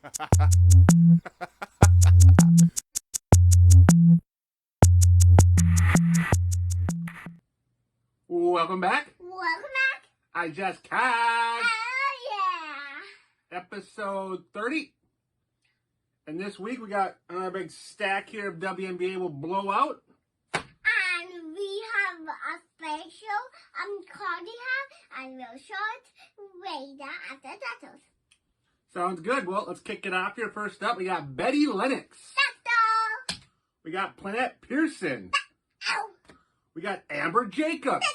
Welcome back. Welcome back. iJust Cat. Oh, yeah. Episode 30. And this week we got another big stack here of WNBA will blow out. And we have a special Korie have, and we'll show it later after that. Sounds good. Well, let's kick it off here. First up, we got Betty Lennox. Tato. We got Plenette Pierson. Ow. We got Amber Jacobs. Oh.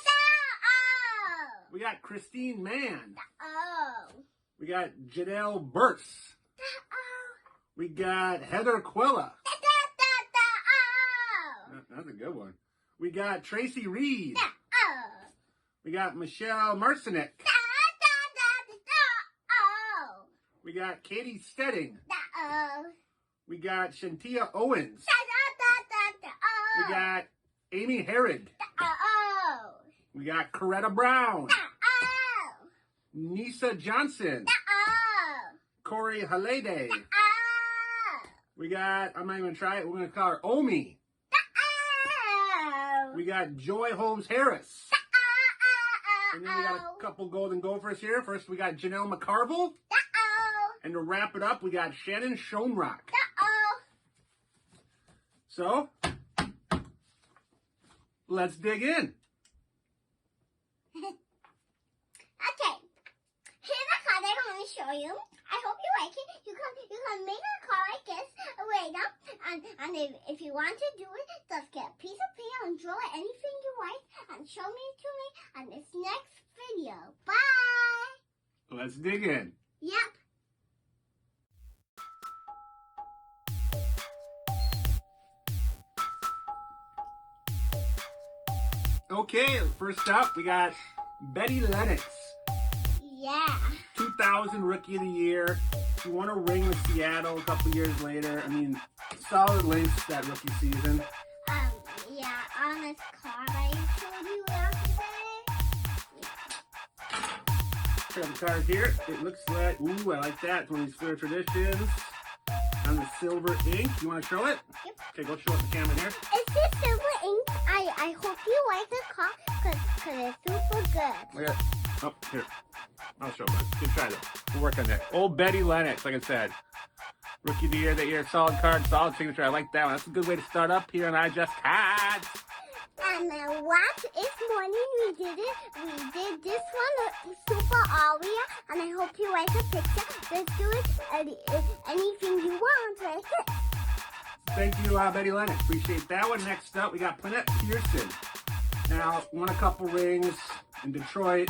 We got Christine Mann. Oh. We got Janell Burse. Oh. We got Heather Quella. Oh. That's a good one. We got Tracy Reid. Oh. We got Michelle Marciniak. Oh. We got Katy Steding. Oh. We got Shantia Owens. Oh. We got Amy Herrig. Oh. We got Coretta Brown. Oh. Niesa Johnson. Oh. Korie Hlede. Oh. We got, I'm not even going to try it, we're going to call her Omi. Oh. We got Joy Holmes-Harris. And then we got a couple golden gophers here. First we got Janell McCarville. And to wrap it up, we got Shannon Schonrock. So, let's dig in. Okay, here's a card I want to show you. I hope you like it. You can make a card like this later, and if you want to do it, just get a piece of paper and draw anything you like and show me to me on this next video. Bye. Let's dig in. Yep. Okay, first up, we got Betty Lennox. Yeah. 2000 Rookie of the Year. She won a ring with Seattle a couple years later. I mean, solid links that rookie season. Yeah, on this card I showed you yesterday. Got the card here. It looks like, ooh, I like that. It's one of these Fair Traditions. On the silver ink. You want to show it? Yep. Okay, go show it the camera here. It's this silver ink. I hope you like the card because it's super good. Okay. Oh, here. I'll show it. Good try though. We'll work on that. Old Betty Lennox, like I said. Rookie of the Year that year. Solid card, solid signature. I like that one. That's a good way to start up here on iJust Cards. And what this morning we did it. We did this one super Aria, and I hope you like the picture. Let's do it anything you want, right? Thank you, Betty Lennox. Appreciate that one. Next up, we got Plenette Pierson. Now, won a couple rings in Detroit.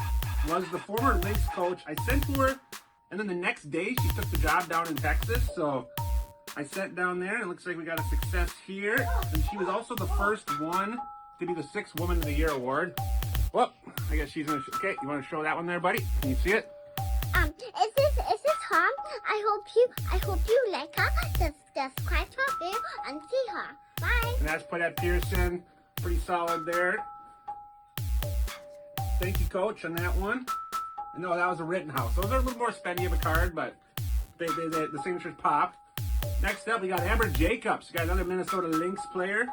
Was the former Lynx coach. I sent to her, and then the next day she took the job down in Texas. So I sent down there, and it looks like we got a success here. And she was also the first one to be the 6th Woman of the Year award. Well, I guess she's gonna. Okay, you want to show that one there, buddy? Can you see it? Is this Tom? I hope you like her. Just subscribe to her video and see her. Bye. And that's Plenette Pierson. Pretty solid there. Thank you, Coach, on that one. No, that was a Rittenhouse. Those are a little more spendy of a card, but the signatures pop. Next up, we got Amber Jacobs. We got another Minnesota Lynx player.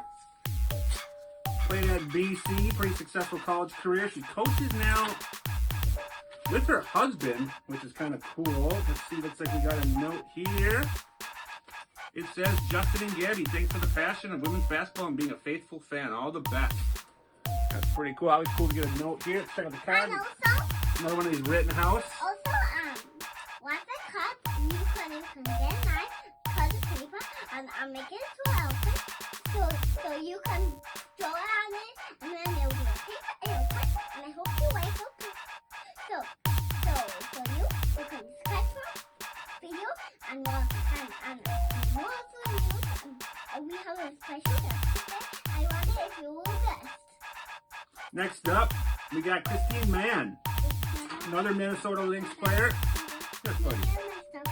Played at BC, pretty successful college career. She coaches now with her husband, which is kind of cool. Let's see, looks like we got a note here. It says, Justin and Gabby, thanks for the passion of women's basketball and being a faithful fan. All the best. That's pretty cool. Always cool to get a note here. Let's check out the card. And also, Another one of these Rittenhouse. Also, what's the cup? You can get mine, cut the paper, and I'll make it into an outfit. So you can draw on it, and then there will be a paper outfit, and I hope you like it. So you can sketch for video, and more for you, and we have a special guest. I wonder if you will guess. Next up, we got Christine Mann. Another Minnesota Lynx player. Yes, buddy. If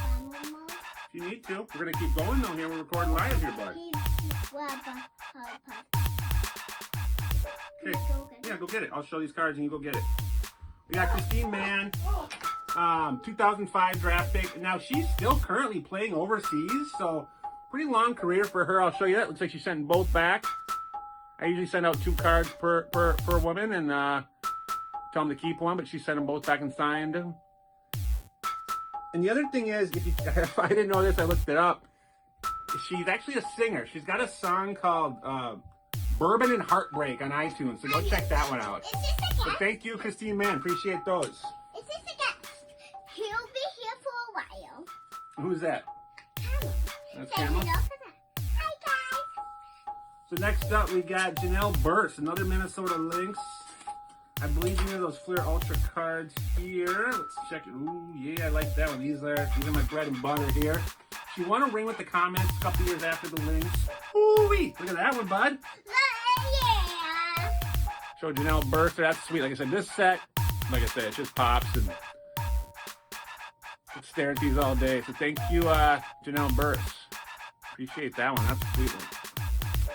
you need to. We're going to keep going, though, here. We're recording live here, bud. Okay. Yeah, go get it. I'll show these cards and you go get it. We got Christine Mann. 2005 draft pick. Now she's still currently playing overseas, so pretty long career for her. I'll show you that. Looks like she's sending both back. I usually send out 2 cards per woman and tell them to keep one, but she sent them both back and signed. And the other thing is, if I didn't know this, I looked it up. She's actually a singer. She's got a song called Bourbon and Heartbreak on iTunes, so go check that one out. So thank you, Christine Mann. Appreciate those. Is this a guest? He'll be here for a while. Who's that? Camel. That's Say Camel. hello for that. Hi, guys. So next up, we got Janell Burse, another Minnesota Lynx. I believe you have those Flair Ultra cards here. Let's check it. Ooh, yeah, I like that one. These are my bread and butter here. She won a ring with the Comments a couple years after the Lynx. Ooh-wee! Look at that one, bud. Yeah. Show Janell Burse. That's sweet. Like I said, this set, like I said, it just pops and stare at these all day. So thank you, Janell Burse. Appreciate that one. That's a sweet one.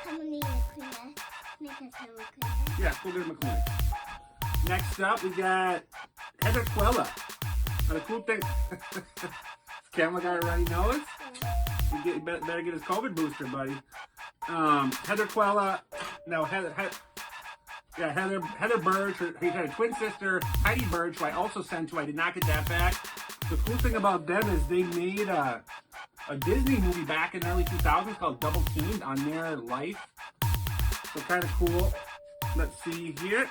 Come on, Quella. Make us have a Quella. Yeah, we'll get him a clinic. Next up, we got Heather Quella. Now, the cool thing, this camera guy already knows. You better get his COVID booster, buddy. Heather Quella. Now, Heather Burge. He had a twin sister, Heidi Burge, who I also sent to. I did not get that back. The cool thing about them is they made a Disney movie back in the early 2000s called Double Teamed on their life. So kind of cool. Let's see here.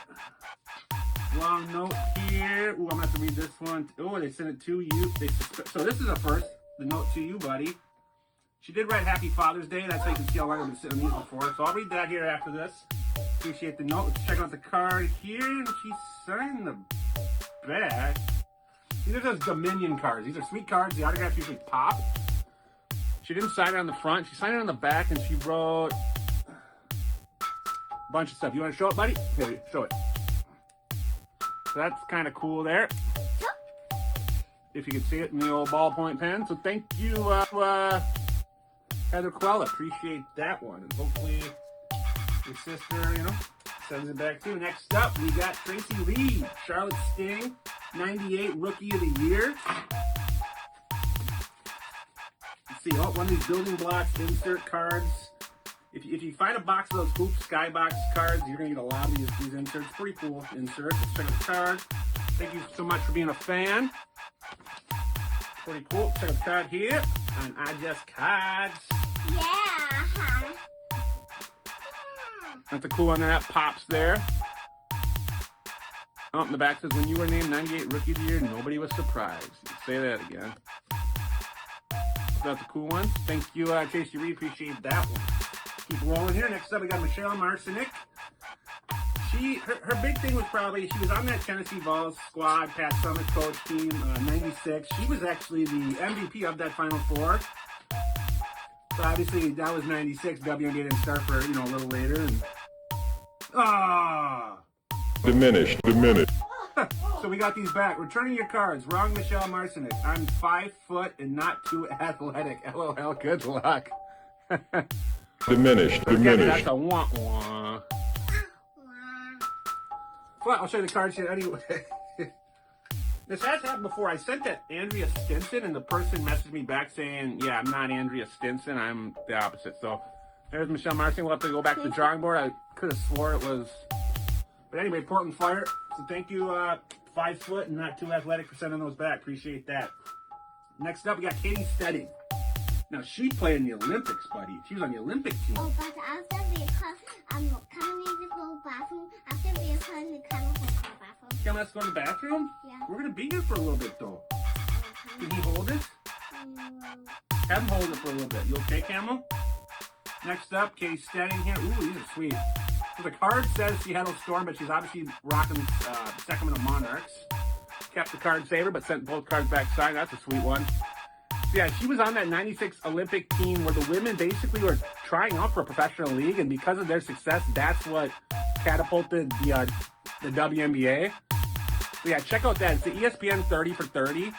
Long note here. Ooh, I'm gonna have to read this one. Oh, they sent it to you. So this is a first. The note to you, buddy. She did write Happy Father's Day. That's how you can see how long I've been sitting on these before. So I'll read that here after this. Appreciate the note. Let's check out the card here. And she signed the back. These are those Dominion cards. These are sweet cards. The autographs usually pop. She didn't sign it on the front. She signed it on the back, and she wrote a bunch of stuff. You want to show it, buddy? Here, show it. So that's kind of cool there. If you can see it in the old ballpoint pen. So thank you, Heather Quella. Appreciate that one. And hopefully your sister, sends it back too. Next up, we got Tracy Reid, Charlotte Sting, 98 Rookie of the Year. Let's see, one of these building blocks insert cards. If you find a box of those Hoops Skybox cards, you're going to get a lot of these inserts. Pretty cool inserts. Let's check out the card. Thank you so much for being a fan. Pretty cool. Check out the card here on iJust Cards. Yeah. That's a cool one that pops there. Oh, and the back says, when you were named 98 Rookie of the Year, nobody was surprised. Say that again. So that's a cool one. Thank you, Tracy Reid. Appreciate that one. Keep rolling here. Next up, we got Marciniak. Her big thing was probably she was on that Tennessee Vols squad, Pat Summit coach team, 96. She was actually the MVP of that Final Four. So obviously that was 96. WNBA didn't start for a little later. And diminished. So we got these back. Returning your cards. Wrong, Marciniak. I'm 5 foot and not too athletic. LOL. Good luck. Diminished. That's a wah-wah. Well, I'll show you the cards here anyway. This has happened before. I sent that Andrea Stinson, and the person messaged me back saying, yeah, I'm not Andrea Stinson. I'm the opposite. So there's Marciniak. We'll have to go back to the drawing board. I could have swore it was. But anyway, Portland Fire. So thank you, 5 foot and not too athletic, for sending those back. Appreciate that. Next up, we got Katy Steding. Now, she played in the Olympics, buddy. She was on the Olympic team. Oh, but after we come, I'm coming to go bathroom. After we come, we come to the bathroom. Come, let's go to the bathroom? Yeah. We're going to be here for a little bit, though. Can he hold it? Have him hold it for a little bit. You okay, Camel? Next up, Katy Steding here. Ooh, these are sweet. So the card says Seattle Storm, but she's obviously rocking Sacramento Monarchs. Kept the card saver, but sent both cards back signed. That's a sweet one. Yeah, she was on that 96 Olympic team where the women basically were trying out for a professional league, and because of their success, that's what catapulted the WNBA. So yeah, check out that. It's the ESPN 30 for 30.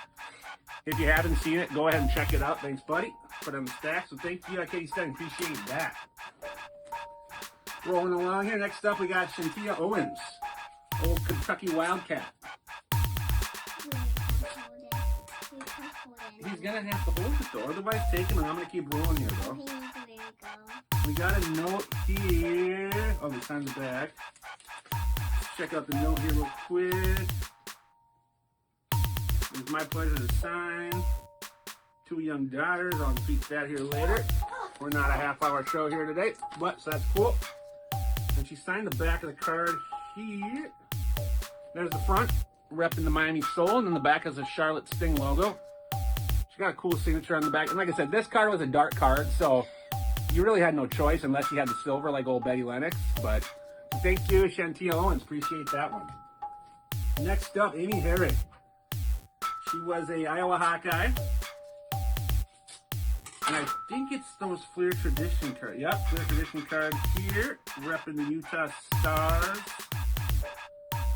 If you haven't seen it, go ahead and check it out. Thanks, buddy. Put it on the stack. So thank you, Katy Steding. Appreciate that. Rolling along here. Next up, we got Shantia Owens, old Kentucky Wildcat. hold it. He's gonna have to hold it though, otherwise take him and I'm gonna keep rolling here though. He needs to let it go. We got a note here. Oh, they signed the back. Check out the note here real quick. It's my pleasure to sign. 2 young daughters. I'll tweet that here later. We're not a half-hour show here today, but so that's cool. And she signed the back of the card here. There's the front, repping the Miami Soul, and then the back is a Charlotte Sting logo. She got a cool signature on the back. And like I said, this card was a dark card, so you really had no choice unless you had the silver like old Betty Lennox. But thank you, Shantia Owens. Appreciate that one. Next up, Amy Herrig. She was a Iowa Hawkeye. And I think it's those Flair Tradition cards. Yep, Flair Tradition cards here. Repping the Utah Stars.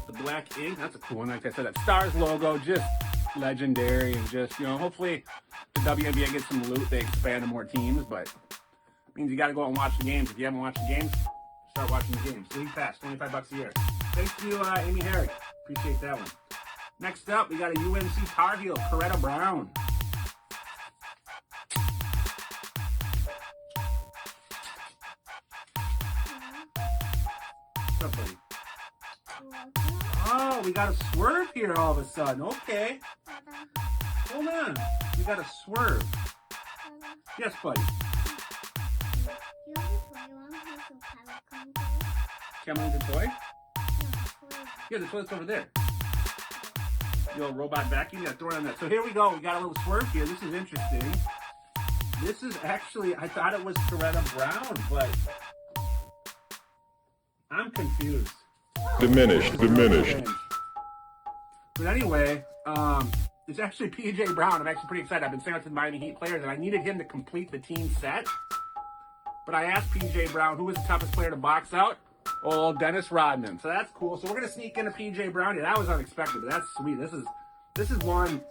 The black ink. That's a cool one. Like I said, that Stars logo, just legendary. And just, you know, hopefully the WNBA gets some loot. They expand to more teams. But it means you got to go out and watch the games. If you haven't watched the games, start watching the games. League Pass, $25 a year. Thank you, Amy Herrig. Appreciate that one. Next up, we got a UNC Tar Heel, Coretta Brown. What's up, buddy? Oh, we got a swerve here all of a sudden. Okay. Hold on. We got a swerve. Yes, buddy. Can I move the toy? Yeah, the toilet's over there. The old robot vacuum, you gotta throw it on that. So here we go. We got a little swerve here. This is interesting. This is actually, I thought it was Coretta Brown, but I'm confused. Diminished. But anyway, it's actually PJ Brown. I'm actually pretty excited. I've been saying it to the Miami Heat players, and I needed him to complete the team set. But I asked PJ Brown, who was the toughest player to box out? Oh, Dennis Rodman. So that's cool. So we're gonna sneak in a PJ Brown here. That was unexpected, but that's sweet. This is one.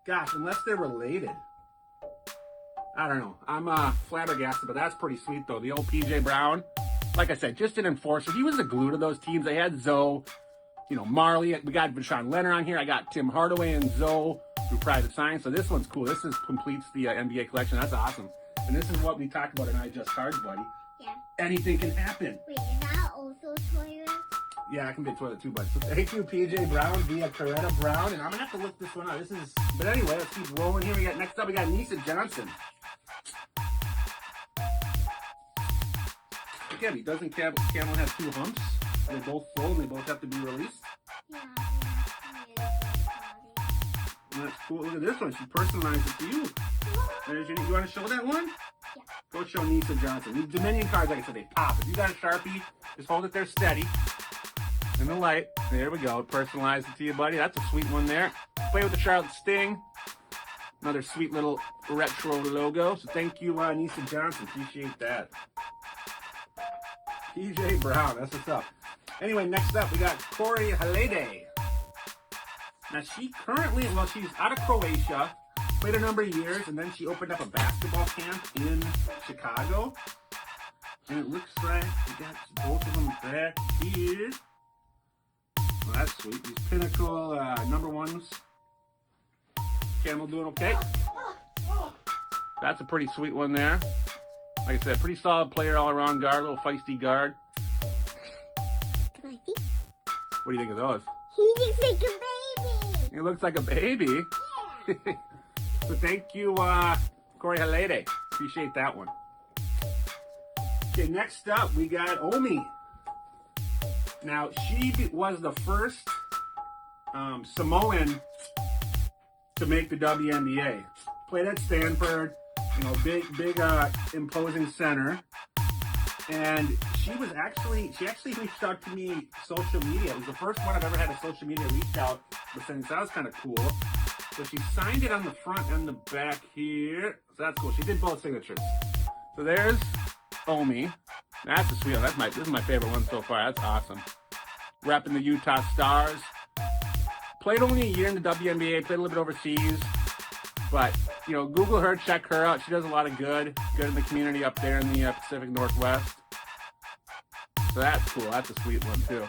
Gosh, unless they're related, I don't know. I'm flabbergasted, but that's pretty sweet though. The old PJ Brown. Like I said, just an enforcer. He was the glue to those teams. They had Zoe, you know, Marley. We got Sean Leonard on here. I got Tim Hardaway and Zoe through private sign. So this one's cool. This completes the NBA collection. That's awesome. And this is what we talked about in iJust Cards, buddy. Yeah. Anything can happen. Wait, is that also toilet? Yeah, I can be a toilet too, buddy. So thank you, PJ Brown via Coretta Brown. And I'm gonna have to look this one up. But anyway, let's keep rolling here. Next up, we got Niesa Johnson. Again, doesn't Camel have 2 humps? They're both full and they both have to be released. Yeah. And that's cool. Look at this one. She personalized it to you. You want to show that one? Yeah. Go show Niesa Johnson. These Dominion cards, like I said, they pop. If you got a Sharpie, just hold it there steady. In the light. There we go. Personalized it to you, buddy. That's a sweet one there. Play with the Charlotte Sting. Another sweet little retro logo. So thank you, Niesa Johnson. Appreciate that. PJ Brown, that's what's up. Anyway, next up, we got Korie Hlede. Now, she currently, well, she's out of Croatia, played a number of years, and then she opened up a basketball camp in Chicago. And it looks like we got both of them back here. Well, that's sweet. These Pinnacle number ones. Camel doing okay. That's a pretty sweet one there. Like I said, pretty solid player all around guard, little feisty guard. Can I see? What do you think of those? He looks like a baby. He looks like a baby. Yeah. So thank you, Korie Hlede. Appreciate that one. Okay, next up, we got Omi. Now, she was the first Samoan to make the WNBA. Played at Stanford. You know, big, imposing center. And she actually reached out to me social media. It was the first one I've ever had a social media reach out. But since that was kind of cool. So she signed it on the front and the back here. So that's cool. She did both signatures. So there's Omi. That's a sweet one. This is my favorite one so far. That's awesome. Repping the Utah Stars. Played only a year in the WNBA. Played a little bit overseas. But, you know, Google her, check her out. She does a lot of good in the community up there in the Pacific Northwest. So that's cool. That's a sweet one, too.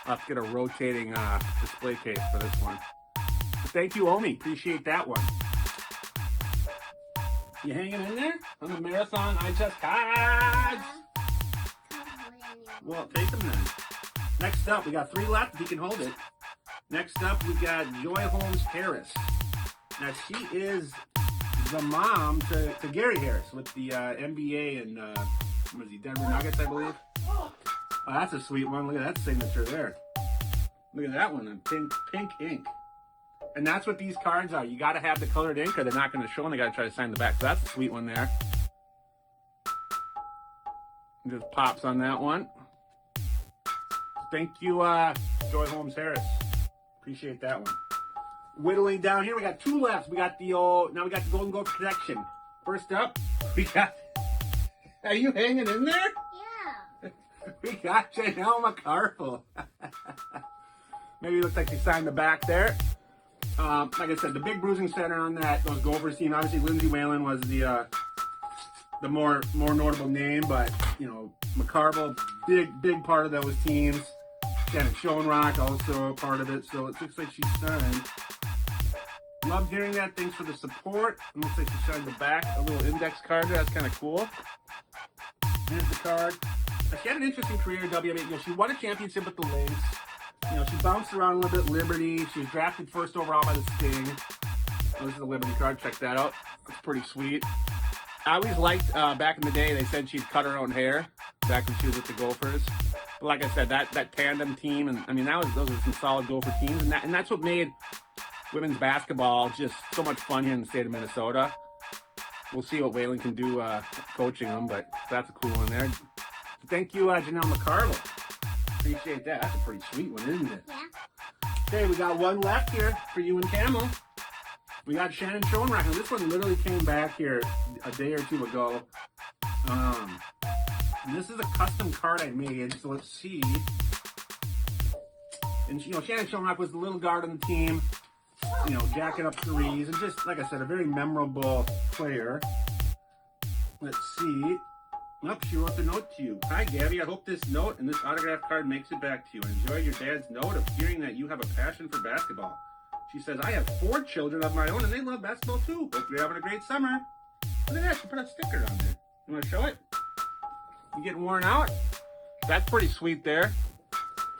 I'll have to get a rotating display case for this one. Thank you, Omi. Appreciate that one. You hanging in there on the marathon iJust cards? Well, take them then. Next up, we got 3 left if you can hold it. Next up, we got Joy Holmes-Harris. Now, she is the mom to Gary Harris with the NBA and what is he, Denver Nuggets, I believe. Oh, that's a sweet one. Look at that signature there. Look at that one in pink ink. And that's what these cards are. You got to have the colored ink or they're not going to show and they got to try to sign the back. So that's a sweet one there. Just pops on that one. Thank you, Joy Holmes-Harris. Appreciate that one. Whittling down here, we got 2 left. We got the now we got the Golden Gold Protection. First up, we got. Are you hanging in there? Yeah. We got Janell McCarville. Maybe it looks like she signed the back there. Like I said, the big bruising center on those Gophers team. Obviously, Lindsay Whalen was the more notable name, but you know, McCarville, big part of those teams. Schonrock also a part of it, so it looks like she signed. Love hearing that. Thanks for the support. It looks like she signed the back, a little index card there. That's kind of cool. Here's the card. She had an interesting career in WNBA. You know, she won a championship with the Lynx. You know, she bounced around a little bit. Liberty. She was drafted first overall by the Sting. Oh, this is a Liberty card. Check that out. That's pretty sweet. I always liked back in the day. They said she'd cut her own hair back when she was with the Gophers. But like I said, that tandem team, and I mean, those are some solid Gopher teams, and that's what made women's basketball just so much fun here in the state of Minnesota. We'll see what Whalen can do coaching them, but that's a cool one there. Thank you, Janell McCarville. Appreciate that. That's a pretty sweet one, isn't it? Yeah. Okay, we got one left here for you and Camel. We got Shannon Schonrock. Now, this one literally came back here a day or 2 ago. This is a custom card I made, so let's see. And, you know, Shannon Schonrock was the little guard on the team, you know, jacking up threes, and just, like I said, a very memorable player. Let's see. Nope, she wrote the note to you. Hi, Gabby. I hope this note and this autograph card makes it back to you. Enjoy your dad's note of hearing that you have a passion for basketball. She says, I have 4 children of my own, and they love basketball, too. Hope you're having a great summer. Look at that. She put a sticker on there. You want to show it? You getting worn out? That's pretty sweet there.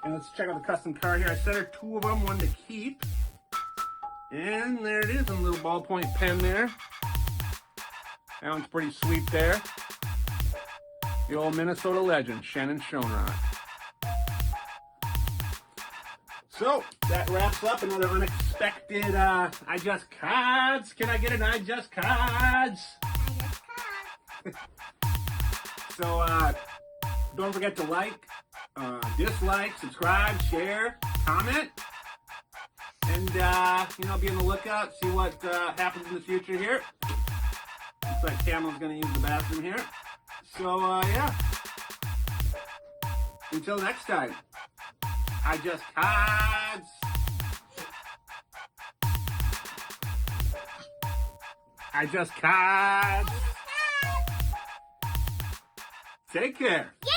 And let's check out the custom card here. I sent her 2 of them, 1 to keep. And there it is, a little ballpoint pen there. That one's pretty sweet there. The old Minnesota legend, Shannon Schonrock. So, that wraps up another unexpected iJust cards. Can I get an iJust cards? So, don't forget to like, dislike, subscribe, share, comment. And, you know, be on the lookout, see what happens in the future here. Looks like Camel's going to use the bathroom here. So, yeah. Until next time, iJust cards. iJust cards. Take care. Yeah.